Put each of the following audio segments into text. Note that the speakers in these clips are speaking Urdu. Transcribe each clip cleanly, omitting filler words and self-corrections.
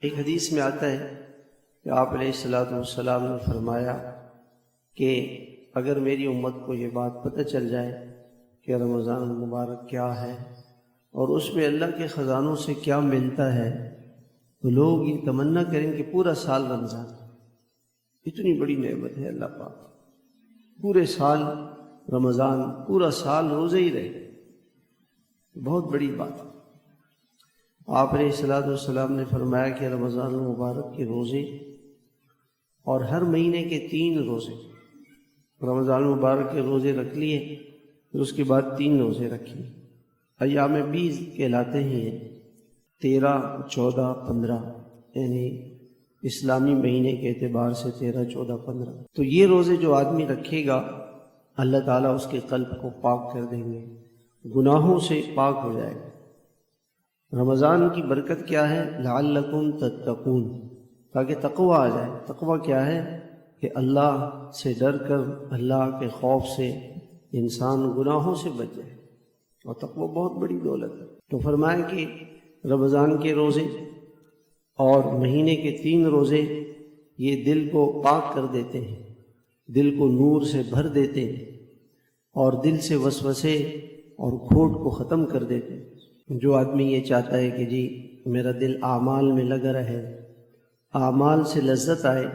ایک حدیث میں آتا ہے کہ آپ علیہ الصلوۃ والسلام نے فرمایا کہ اگر میری امت کو یہ بات پتہ چل جائے کہ رمضان المبارک کیا ہے اور اس میں اللہ کے خزانوں سے کیا ملتا ہے تو لوگ یہ تمنا کریں کہ پورا سال رمضان، اتنی بڑی نعمت ہے اللہ پاک، پورے سال رمضان، پورا سال روزے ہی رہے، بہت بڑی بات ہے۔ آپ علیہ الصلوۃ والسلام نے فرمایا کہ رمضان المبارک کے روزے اور ہر مہینے کے 3 روزے، رمضان المبارک کے روزے رکھ لیے، پھر اس کے بعد 3 روزے رکھیں، ایام بیض کہلاتے ہیں، 13، 14، 15، یعنی اسلامی مہینے کے اعتبار سے 13، 14، 15۔ تو یہ روزے جو آدمی رکھے گا اللہ تعالیٰ اس کے قلب کو پاک کر دیں گے، گناہوں سے پاک ہو جائے گا۔ رمضان کی برکت کیا ہے؟ لعلکم تتقون، تاکہ تقوی آ جائے۔ تقوی کیا ہے؟ کہ اللہ سے ڈر کر، اللہ کے خوف سے انسان گناہوں سے بچ جائے، اور تقوی بہت بڑی دولت ہے۔ تو فرمایا کہ رمضان کے روزے اور مہینے کے 3 روزے یہ دل کو پاک کر دیتے ہیں، دل کو نور سے بھر دیتے ہیں، اور دل سے وسوسے اور کھوٹ کو ختم کر دیتے ہیں۔ جو آدمی یہ چاہتا ہے کہ جی میرا دل اعمال میں لگا رہے، اعمال سے لذت آئے،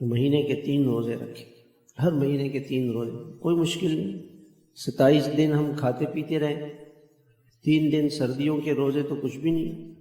تو مہینے کے 3 روزے رکھیں، ہر مہینے کے 3 روزے، کوئی مشکل نہیں۔ 27 دن ہم کھاتے پیتے رہیں، 3 دن سردیوں کے روزے تو کچھ بھی نہیں۔